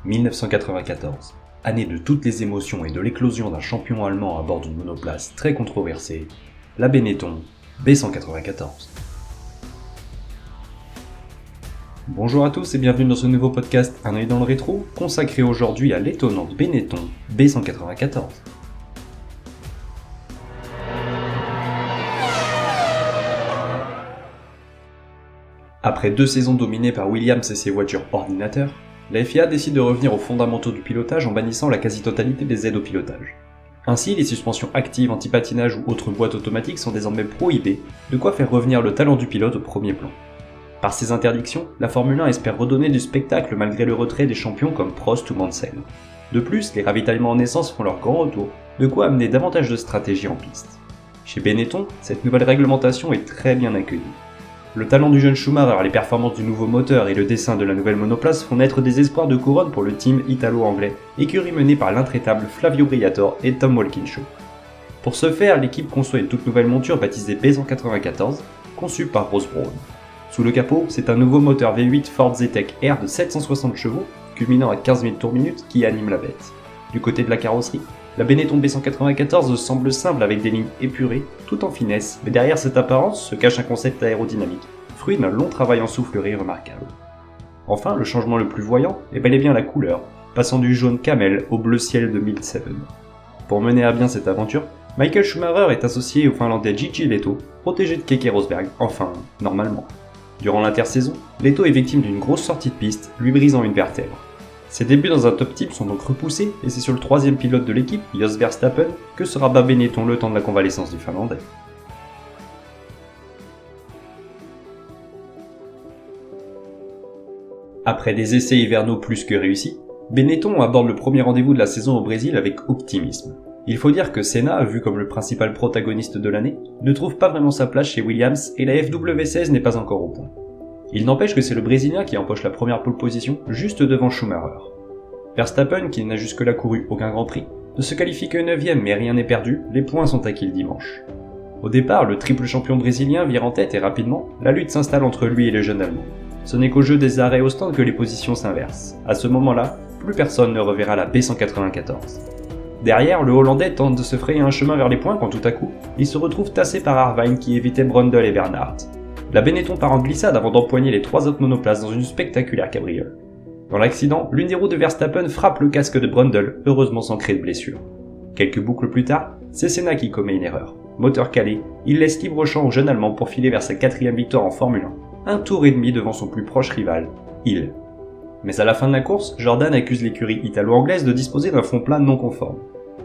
1994, année de toutes les émotions et de l'éclosion d'un champion allemand à bord d'une monoplace très controversée, la Benetton B194. Bonjour à tous et bienvenue dans ce nouveau podcast Un œil dans le rétro, consacré aujourd'hui à l'étonnante Benetton B194. Après 2 saisons dominées par Williams et ses voitures ordinateurs, la FIA décide de revenir aux fondamentaux du pilotage en bannissant la quasi-totalité des aides au pilotage. Ainsi, les suspensions actives, anti-patinage ou autres boîtes automatiques sont désormais prohibées, de quoi faire revenir le talent du pilote au premier plan. Par ces interdictions, la Formule 1 espère redonner du spectacle malgré le retrait des champions comme Prost ou Mansell. De plus, les ravitaillements en essence font leur grand retour, de quoi amener davantage de stratégie en piste. Chez Benetton, cette nouvelle réglementation est très bien accueillie. Le talent du jeune Schumacher, les performances du nouveau moteur et le dessin de la nouvelle monoplace font naître des espoirs de couronne pour le team italo-anglais, écurie menée par l'intraitable Flavio Briatore et Tom Walkinshaw. Pour ce faire, l'équipe conçoit une toute nouvelle monture baptisée B194, conçue par Ross Brawn. Sous le capot, c'est un nouveau moteur V8 Ford Zetec R de 760 chevaux, culminant à 15 000 tours minute, qui anime la bête. Du côté de la carrosserie, la Benetton B194 semble simple avec des lignes épurées, tout en finesse, mais derrière cette apparence se cache un concept aérodynamique, fruit d'un long travail en soufflerie remarquable. Enfin, le changement le plus voyant est bel et bien la couleur, passant du jaune camel au bleu ciel de 2007. Pour mener à bien cette aventure, Michael Schumacher est associé au Finlandais Gigi Lehto, protégé de Keke Rosberg, enfin, normalement. Durant l'intersaison, Lehto est victime d'une grosse sortie de piste, lui brisant une vertèbre. Ses débuts dans un top type sont donc repoussés et c'est sur le troisième pilote de l'équipe, Jos Verstappen, que sera bas Benetton le temps de la convalescence du Finlandais. Après des essais hivernaux plus que réussis, Benetton aborde le premier rendez-vous de la saison au Brésil avec optimisme. Il faut dire que Senna, vu comme le principal protagoniste de l'année, ne trouve pas vraiment sa place chez Williams et la FW16 n'est pas encore au point. Il n'empêche que c'est le Brésilien qui empoche la première pole position juste devant Schumacher. Verstappen, qui n'a jusque-là couru aucun Grand Prix, ne se qualifie que 9ème mais rien n'est perdu, les points sont acquis le dimanche. Au départ, le triple champion brésilien vire en tête et rapidement, la lutte s'installe entre lui et le jeune Allemand. Ce n'est qu'au jeu des arrêts au stand que les positions s'inversent. À ce moment-là, plus personne ne reverra la B194. Derrière, le Hollandais tente de se frayer un chemin vers les points quand tout à coup, il se retrouve tassé par Irvine qui évitait Brundle et Bernhardt. La Benetton part en glissade avant d'empoigner les 3 autres monoplaces dans une spectaculaire cabriole. Dans l'accident, l'une des roues de Verstappen frappe le casque de Brundle, heureusement sans créer de blessure. Quelques boucles plus tard, c'est Senna qui commet une erreur. Moteur calé, il laisse libre champ au jeune Allemand pour filer vers sa 4ème victoire en Formule 1, un tour et demi devant son plus proche rival, Hill. Mais à la fin de la course, Jordan accuse l'écurie italo-anglaise de disposer d'un fond plat non conforme.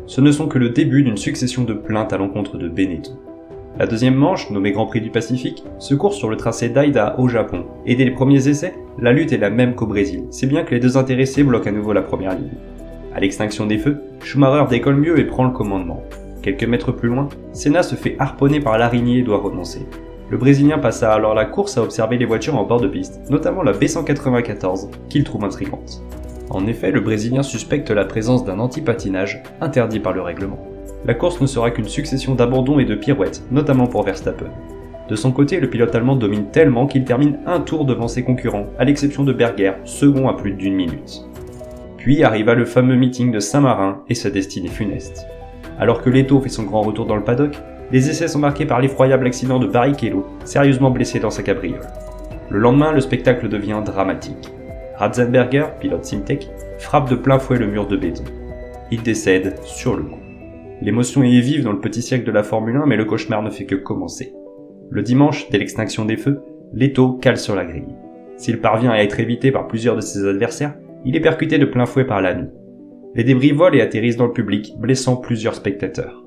Ce ne sont que le début d'une succession de plaintes à l'encontre de Benetton. La deuxième manche, nommée Grand Prix du Pacifique, se course sur le tracé d'Aida au Japon, et dès les premiers essais, la lutte est la même qu'au Brésil, si bien que les deux intéressés bloquent à nouveau la première ligne. À l'extinction des feux, Schumacher décolle mieux et prend le commandement. Quelques mètres plus loin, Senna se fait harponner par l'araignée et doit renoncer. Le Brésilien passa alors la course à observer les voitures en bord de piste, notamment la B194, qu'il trouve intrigante. En effet, le Brésilien suspecte la présence d'un anti-patinage, interdit par le règlement. La course ne sera qu'une succession d'abandons et de pirouettes, notamment pour Verstappen. De son côté, le pilote allemand domine tellement qu'il termine un tour devant ses concurrents, à l'exception de Berger, second à plus d'1 minute. Puis arriva le fameux meeting de Saint-Marin et sa destinée funeste. Alors que Lehto fait son grand retour dans le paddock, les essais sont marqués par l'effroyable accident de Barrichello, sérieusement blessé dans sa cabriole. Le lendemain, le spectacle devient dramatique. Ratzenberger, pilote Simtek, frappe de plein fouet le mur de béton. Il décède sur le coup. L'émotion est vive dans le petit siècle de la Formule 1, mais le cauchemar ne fait que commencer. Le dimanche, dès l'extinction des feux, Lehto cale sur la grille. S'il parvient à être évité par plusieurs de ses adversaires, il est percuté de plein fouet par l'ami. Les débris volent et atterrissent dans le public, blessant plusieurs spectateurs.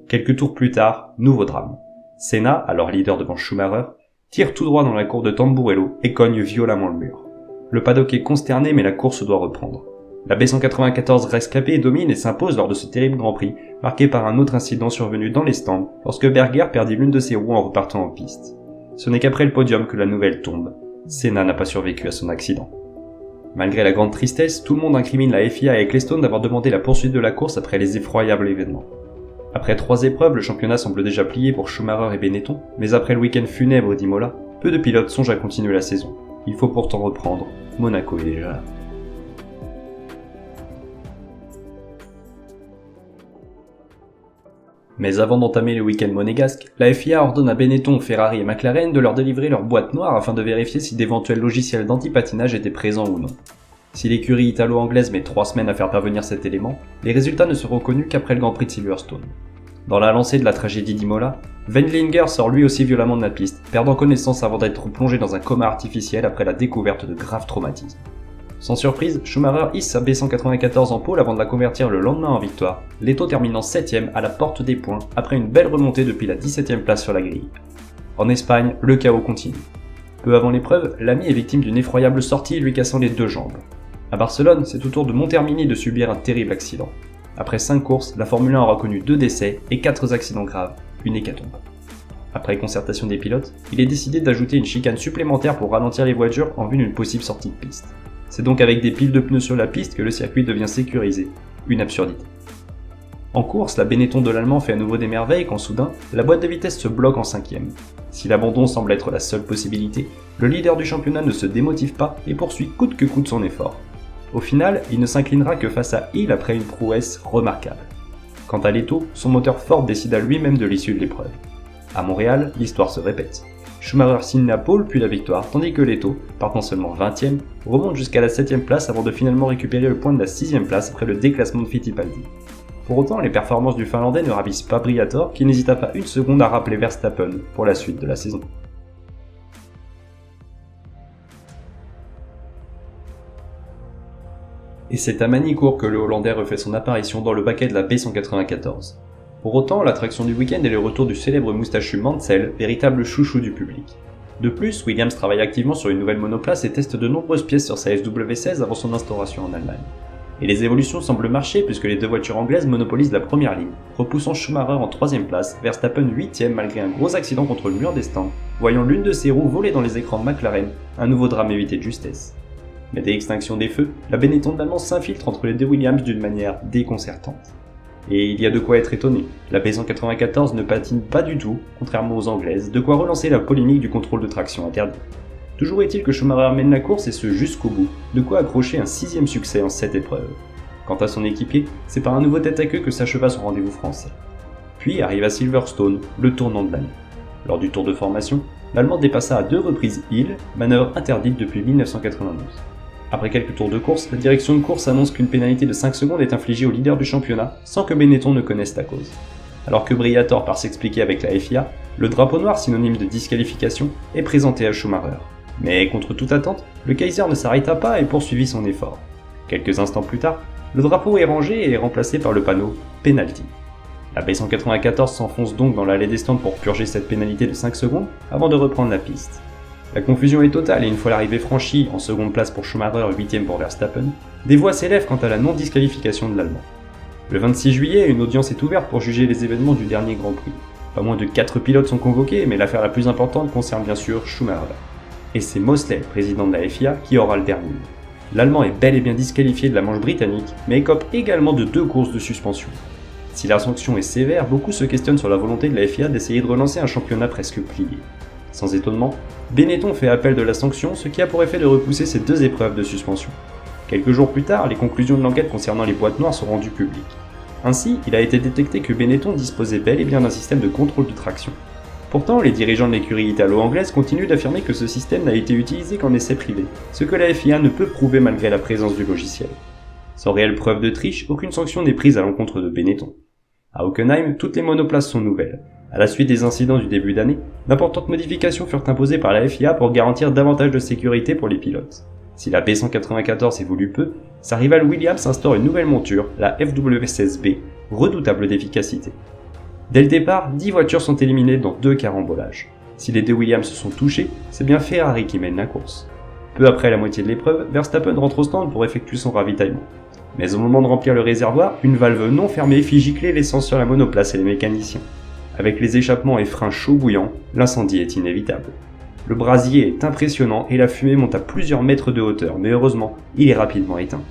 Quelques tours plus tard, nouveau drame. Senna, alors leader devant Schumacher, tire tout droit dans la cour de Tamburello et cogne violemment le mur. Le paddock est consterné mais la course doit reprendre. La B194 reste capée et domine et s'impose lors de ce terrible Grand Prix, marqué par un autre incident survenu dans les stands lorsque Berger perdit l'une de ses roues en repartant en piste. Ce n'est qu'après le podium que la nouvelle tombe. Senna n'a pas survécu à son accident. Malgré la grande tristesse, tout le monde incrimine la FIA et Ecclestone d'avoir demandé la poursuite de la course après les effroyables événements. Après 3 épreuves, le championnat semble déjà plié pour Schumacher et Benetton, mais après le week-end funèbre d'Imola, peu de pilotes songent à continuer la saison. Il faut pourtant reprendre, Monaco est déjà là. Mais avant d'entamer le week-end monégasque, la FIA ordonne à Benetton, Ferrari et McLaren de leur délivrer leur boîte noire afin de vérifier si d'éventuels logiciels d'anti-patinage étaient présents ou non. Si l'écurie italo-anglaise met 3 semaines à faire parvenir cet élément, les résultats ne seront connus qu'après le Grand Prix de Silverstone. Dans la lancée de la tragédie d'Imola, Wendlinger sort lui aussi violemment de la piste, perdant connaissance avant d'être plongé dans un coma artificiel après la découverte de graves traumatismes. Sans surprise, Schumacher hisse sa B194 en pôle avant de la convertir le lendemain en victoire, Leto terminant 7ème à la porte des points après une belle remontée depuis la 17ème place sur la grille. En Espagne, le chaos continue. Peu avant l'épreuve, l'ami est victime d'une effroyable sortie lui cassant les 2 jambes. À Barcelone, c'est au tour de Montermini de subir un terrible accident. Après 5 courses, la Formule 1 a reconnu 2 décès et 4 accidents graves, une hécatombe. Après concertation des pilotes, il est décidé d'ajouter une chicane supplémentaire pour ralentir les voitures en vue d'une possible sortie de piste. C'est donc avec des piles de pneus sur la piste que le circuit devient sécurisé. Une absurdité. En course, la Benetton de l'Allemand fait à nouveau des merveilles quand soudain, la boîte de vitesse se bloque en 5ème. Si l'abandon semble être la seule possibilité, le leader du championnat ne se démotive pas et poursuit coûte que coûte son effort. Au final, il ne s'inclinera que face à Hill après une prouesse remarquable. Quant à Leto, son moteur Ford décida lui-même de l'issue de l'épreuve. À Montréal, l'histoire se répète. Schumacher signe la pole puis la victoire, tandis que Leto, partant seulement 20ème, remonte jusqu'à la 7ème place avant de finalement récupérer le point de la 6ème place après le déclassement de Fittipaldi. Pour autant, les performances du Finlandais ne ravissent pas Briatore, qui n'hésita pas une seconde à rappeler Verstappen pour la suite de la saison. Et c'est à Manicourt que le Hollandais refait son apparition dans le baquet de la B194. Pour autant, l'attraction du week-end est le retour du célèbre moustachu Mansell, véritable chouchou du public. De plus, Williams travaille activement sur une nouvelle monoplace et teste de nombreuses pièces sur sa FW16 avant son instauration en Allemagne. Et les évolutions semblent marcher puisque les 2 voitures anglaises monopolisent la première ligne, repoussant Schumacher en 3ème place, Verstappen 8ème malgré un gros accident contre le mur des stands, voyant l'une de ses roues voler dans les écrans de McLaren, un nouveau drame évité de justesse. Mais dès l'extinction des feux, la Benetton d'Allemand s'infiltre entre les 2 Williams d'une manière déconcertante. Et il y a de quoi être étonné, la B194 ne patine pas du tout, contrairement aux anglaises, de quoi relancer la polémique du contrôle de traction interdit. Toujours est-il que Schumacher mène la course et ce jusqu'au bout, de quoi accrocher un 6ème succès en 7 épreuves. Quant à son équipier, c'est par un nouveau tête-à-queue que s'acheva son rendez-vous français. Puis arrive à Silverstone, le tournant de l'année. Lors du tour de formation, l'Allemand dépassa à 2 reprises Hill, manœuvre interdite depuis 1992. Après quelques tours de course, la direction de course annonce qu'une pénalité de 5 secondes est infligée au leader du championnat, sans que Benetton ne connaisse la cause. Alors que Briatore part s'expliquer avec la FIA, le drapeau noir synonyme de disqualification est présenté à Schumacher. Mais contre toute attente, le Kaiser ne s'arrêta pas et poursuivit son effort. Quelques instants plus tard, le drapeau est rangé et est remplacé par le panneau « Penalty ». La B194 s'enfonce donc dans l'allée des stands pour purger cette pénalité de 5 secondes avant de reprendre la piste. La confusion est totale et une fois l'arrivée franchie, en seconde place pour Schumacher et 8ème pour Verstappen, des voix s'élèvent quant à la non-disqualification de l'Allemand. Le 26 juillet, une audience est ouverte pour juger les événements du dernier Grand Prix. Pas moins de 4 pilotes sont convoqués, mais l'affaire la plus importante concerne bien sûr Schumacher. Et c'est Mosley, président de la FIA, qui aura le dernier mot. L'Allemand est bel et bien disqualifié de la manche britannique, mais écope également de 2 courses de suspension. Si la sanction est sévère, beaucoup se questionnent sur la volonté de la FIA d'essayer de relancer un championnat presque plié. Sans étonnement, Benetton fait appel de la sanction, ce qui a pour effet de repousser ces 2 épreuves de suspension. Quelques jours plus tard, les conclusions de l'enquête concernant les boîtes noires sont rendues publiques. Ainsi, il a été détecté que Benetton disposait bel et bien d'un système de contrôle de traction. Pourtant, les dirigeants de l'écurie italo-anglaise continuent d'affirmer que ce système n'a été utilisé qu'en essai privé, ce que la FIA ne peut prouver malgré la présence du logiciel. Sans réelle preuve de triche, aucune sanction n'est prise à l'encontre de Benetton. À Hockenheim, toutes les monoplaces sont nouvelles. À la suite des incidents du début d'année, d'importantes modifications furent imposées par la FIA pour garantir davantage de sécurité pour les pilotes. Si la B194 évolue peu, sa rivale Williams instaure une nouvelle monture, la FW16B, redoutable d'efficacité. Dès le départ, 10 voitures sont éliminées dans 2 carambolages. Si les 2 Williams se sont touchés, c'est bien Ferrari qui mène la course. Peu après la moitié de l'épreuve, Verstappen rentre au stand pour effectuer son ravitaillement. Mais au moment de remplir le réservoir, une valve non fermée fit gicler l'essence sur la monoplace et les mécaniciens. Avec les échappements et freins chauds bouillants, l'incendie est inévitable. Le brasier est impressionnant et la fumée monte à plusieurs mètres de hauteur, mais heureusement, il est rapidement éteint.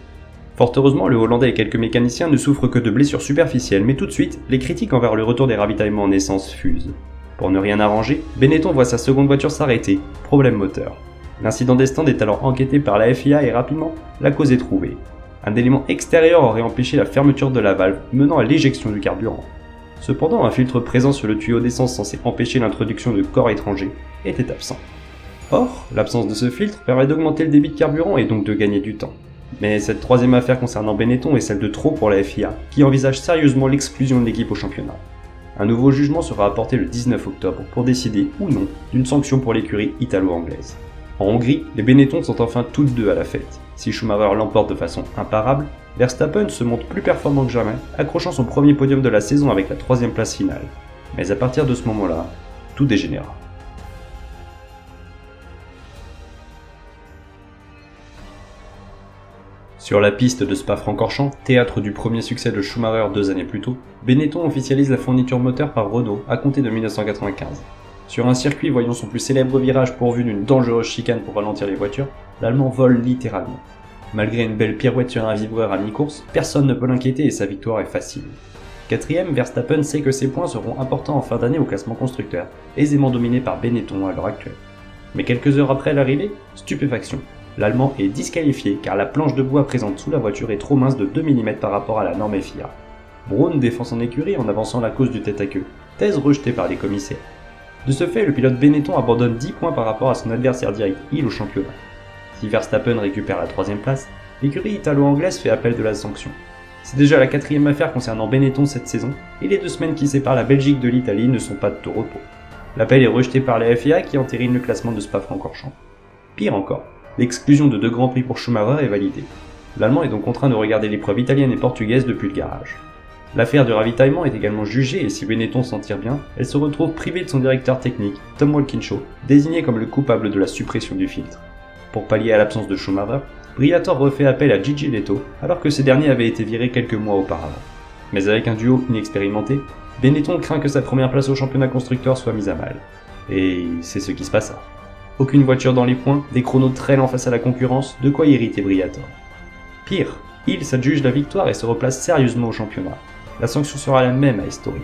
Fort heureusement, le Hollandais et quelques mécaniciens ne souffrent que de blessures superficielles, mais tout de suite, les critiques envers le retour des ravitaillements en essence fusent. Pour ne rien arranger, Benetton voit sa seconde voiture s'arrêter, problème moteur. L'incident des stands est alors enquêté par la FIA et rapidement, la cause est trouvée. Un élément extérieur aurait empêché la fermeture de la valve, menant à l'éjection du carburant. Cependant, un filtre présent sur le tuyau d'essence censé empêcher l'introduction de corps étrangers était absent. Or, l'absence de ce filtre permet d'augmenter le débit de carburant et donc de gagner du temps. Mais cette troisième affaire concernant Benetton est celle de trop pour la FIA, qui envisage sérieusement l'exclusion de l'équipe au championnat. Un nouveau jugement sera apporté le 19 octobre pour décider, ou non, d'une sanction pour l'écurie italo-anglaise. En Hongrie, les Benetton sont enfin toutes deux à la fête. Si Schumacher l'emporte de façon imparable, Verstappen se montre plus performant que jamais, accrochant son premier podium de la saison avec la troisième place finale. Mais à partir de ce moment-là, tout dégénéra. Sur la piste de Spa-Francorchamps, théâtre du premier succès de Schumacher 2 années plus tôt, Benetton officialise la fourniture moteur par Renault à compter de 1995. Sur un circuit voyant son plus célèbre virage pourvu d'une dangereuse chicane pour ralentir les voitures, l'Allemand vole littéralement. Malgré une belle pirouette sur un vibreur à mi-course, personne ne peut l'inquiéter et sa victoire est facile. Quatrième, Verstappen sait que ses points seront importants en fin d'année au classement constructeur, aisément dominé par Benetton à l'heure actuelle. Mais quelques heures après l'arrivée, stupéfaction. L'Allemand est disqualifié car la planche de bois présente sous la voiture est trop mince de 2 mm par rapport à la norme FIA. Braun défend son écurie en avançant la cause du tête-à-queue, thèse rejetée par les commissaires. De ce fait, le pilote Benetton abandonne 10 points par rapport à son adversaire direct Hill au championnat. Si Verstappen récupère la troisième place, l'écurie italo-anglaise fait appel de la sanction. C'est déjà la quatrième affaire concernant Benetton cette saison, et les 2 semaines qui séparent la Belgique de l'Italie ne sont pas de tout repos. L'appel est rejeté par la FIA qui entérine le classement de Spa-Francorchamps. Pire encore, l'exclusion de 2 grands prix pour Schumacher est validée. L'Allemand est donc contraint de regarder l'épreuve italienne et portugaise depuis le garage. L'affaire de ravitaillement est également jugée et si Benetton s'en tire bien, elle se retrouve privée de son directeur technique, Tom Walkinshaw, désigné comme le coupable de la suppression du filtre. Pour pallier à l'absence de Schumacher, Briatore refait appel à Gigi Leto alors que ce dernier avait été viré quelques mois auparavant. Mais avec un duo inexpérimenté, Benetton craint que sa première place au championnat constructeur soit mise à mal. Et c'est ce qui se passa. Aucune voiture dans les points, des chronos très lents face à la concurrence, de quoi irriter Briatore. Pire, Hill s'adjuge la victoire et se replace sérieusement au championnat. La sanction sera la même à Estoril.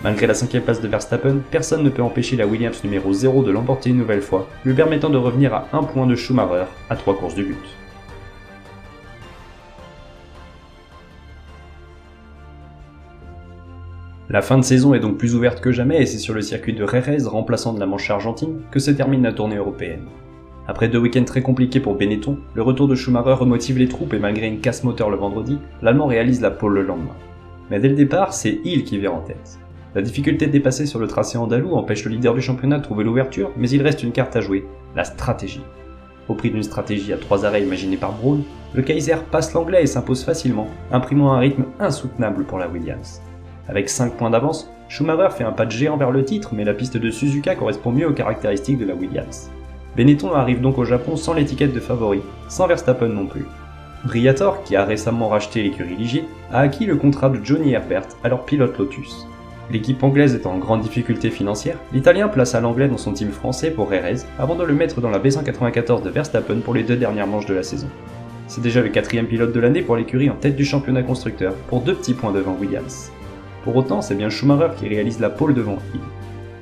Malgré la 5e place de Verstappen, personne ne peut empêcher la Williams numéro 0 de l'emporter une nouvelle fois, lui permettant de revenir à 1 point de Schumacher à 3 courses du but. La fin de saison est donc plus ouverte que jamais et c'est sur le circuit de Jerez, remplaçant de la Manche argentine, que se termine la tournée européenne. Après 2 week-ends très compliqués pour Benetton, le retour de Schumacher remotive les troupes et malgré une casse moteur le vendredi, l'Allemand réalise la pole le lendemain. Mais dès le départ, c'est Hill qui vire en tête. La difficulté de dépasser sur le tracé andalou empêche le leader du championnat de trouver l'ouverture, mais il reste une carte à jouer, la stratégie. Au prix d'une stratégie à 3 arrêts imaginée par Braun, le Kaiser passe l'anglais et s'impose facilement, imprimant un rythme insoutenable pour la Williams. Avec 5 points d'avance, Schumacher fait un pas de géant vers le titre, mais la piste de Suzuka correspond mieux aux caractéristiques de la Williams. Benetton arrive donc au Japon sans l'étiquette de favori, sans Verstappen non plus. Briatore, qui a récemment racheté l'écurie Ligier, a acquis le contrat de Johnny Herbert, alors pilote Lotus. L'équipe anglaise étant en grande difficulté financière, l'Italien plaça l'anglais dans son team français pour Jerez, avant de le mettre dans la B194 de Verstappen pour les 2 dernières manches de la saison. C'est déjà le 4e pilote de l'année pour l'écurie en tête du championnat constructeur, pour 2 petits points devant Williams. Pour autant, c'est bien Schumacher qui réalise la pole devant Hill.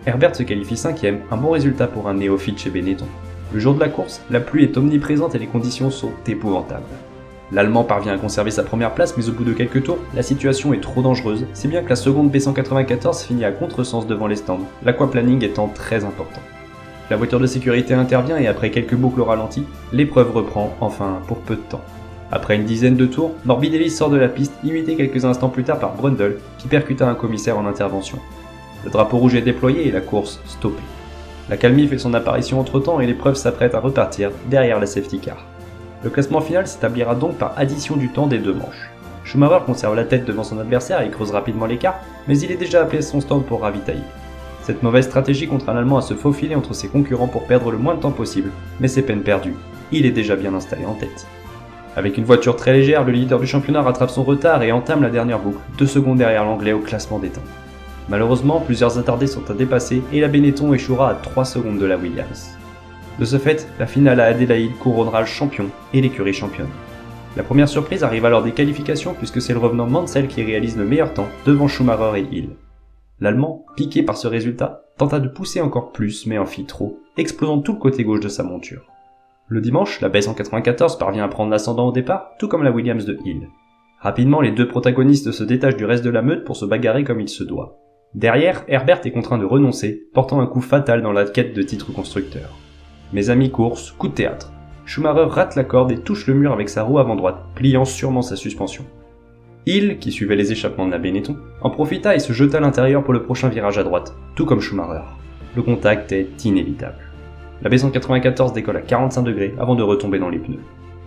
Herbert se qualifie 5e, un bon résultat pour un néophyte chez Benetton. Le jour de la course, la pluie est omniprésente et les conditions sont épouvantables. L'Allemand parvient à conserver sa première place, mais au bout de quelques tours, la situation est trop dangereuse, si bien que la seconde B194 finit à contresens devant les stands, l'aquaplaning étant très important. La voiture de sécurité intervient et après quelques boucles ralenties, l'épreuve reprend, enfin pour peu de temps. Après une dizaine de tours, Morbidelli sort de la piste, imité quelques instants plus tard par Brundle, qui percuta un commissaire en intervention. Le drapeau rouge est déployé et la course stoppée. La calmie fait son apparition entre-temps et l'épreuve s'apprête à repartir derrière la safety car. Le classement final s'établira donc par addition du temps des 2 manches. Schumacher conserve la tête devant son adversaire et creuse rapidement l'écart, mais il est déjà appelé à son stand pour ravitailler. Cette mauvaise stratégie contraint l'Allemand à se faufiler entre ses concurrents pour perdre le moins de temps possible, mais c'est peine perdue, il est déjà bien installé en tête. Avec une voiture très légère, le leader du championnat rattrape son retard et entame la dernière boucle, 2 secondes derrière l'anglais au classement des temps. Malheureusement, plusieurs attardés sont à dépasser et la Benetton échouera à 3 secondes de la Williams. De ce fait, la finale à Adélaïde couronnera le champion et l'écurie championne. La première surprise arrive alors des qualifications puisque c'est le revenant Mansell qui réalise le meilleur temps devant Schumacher et Hill. L'Allemand, piqué par ce résultat, tenta de pousser encore plus mais en fit trop, explosant tout le côté gauche de sa monture. Le dimanche, la B194 parvient à prendre l'ascendant au départ, tout comme la Williams de Hill. Rapidement, les 2 protagonistes se détachent du reste de la meute pour se bagarrer comme il se doit. Derrière, Herbert est contraint de renoncer, portant un coup fatal dans la quête de titre constructeur. Mes amis course, coup de théâtre. Schumacher rate la corde et touche le mur avec sa roue avant droite, pliant sûrement sa suspension. Hill, qui suivait les échappements de la Benetton, en profita et se jeta à l'intérieur pour le prochain virage à droite, tout comme Schumacher. Le contact est inévitable. La B194 décolle à 45 degrés avant de retomber dans les pneus.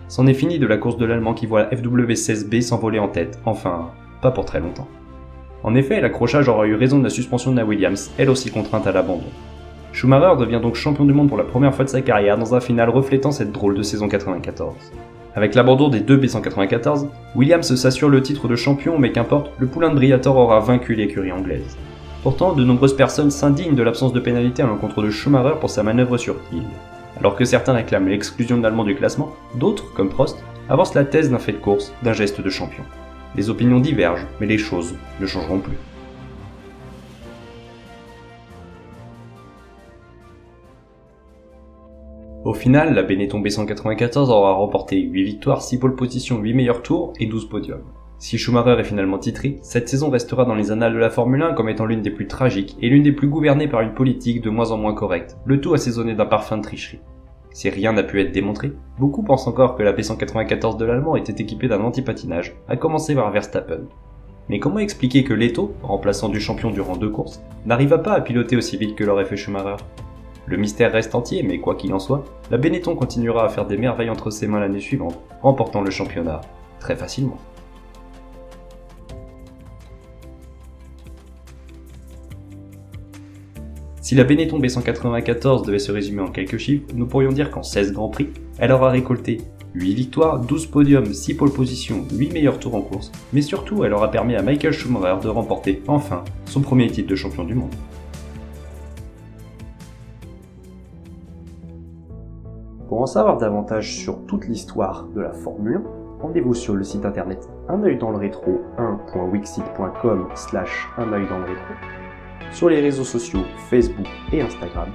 C'en est fini de la course de l'Allemand qui voit la FW16B s'envoler en tête, enfin, pas pour très longtemps. En effet, l'accrochage aura eu raison de la suspension de la Williams, elle aussi contrainte à l'abandon. Schumacher devient donc champion du monde pour la première fois de sa carrière dans un final reflétant cette drôle de saison 94. Avec l'abandon des deux B194, Williams s'assure le titre de champion, mais qu'importe, le poulain de Briatore aura vaincu l'écurie anglaise. Pourtant, de nombreuses personnes s'indignent de l'absence de pénalité à l'encontre de Schumacher pour sa manœuvre sur Hill. Alors que certains réclament l'exclusion de l'Allemand du classement, d'autres, comme Prost, avancent la thèse d'un fait de course, d'un geste de champion. Les opinions divergent, mais les choses ne changeront plus. Au final, la Benetton B194 aura remporté 8 victoires, 6 pole positions, 8 meilleurs tours et 12 podiums. Si Schumacher est finalement titré, cette saison restera dans les annales de la Formule 1 comme étant l'une des plus tragiques et l'une des plus gouvernées par une politique de moins en moins correcte, le tout assaisonné d'un parfum de tricherie. Si rien n'a pu être démontré, beaucoup pensent encore que la B194 de l'Allemand était équipée d'un anti-patinage, à commencer par Verstappen. Mais comment expliquer que Leto, remplaçant du champion durant 2 courses, n'arriva pas à piloter aussi vite que l'aurait fait Schumacher ? Le mystère reste entier, mais quoi qu'il en soit, la Benetton continuera à faire des merveilles entre ses mains l'année suivante, remportant le championnat très facilement. Si la Benetton B194 devait se résumer en quelques chiffres, nous pourrions dire qu'en 16 Grands Prix, elle aura récolté 8 victoires, 12 podiums, 6 pole positions, 8 meilleurs tours en course, mais surtout elle aura permis à Michael Schumacher de remporter enfin son premier titre de champion du monde. Pour en savoir davantage sur toute l'histoire de la Formule 1, rendez-vous sur le site internet unoeildanslerétro 1.wixit.com/unoeildanslerétro, sur les réseaux sociaux Facebook et Instagram.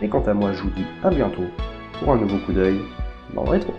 Et quant à moi, je vous dis à bientôt pour un nouveau coup d'œil dans le rétro.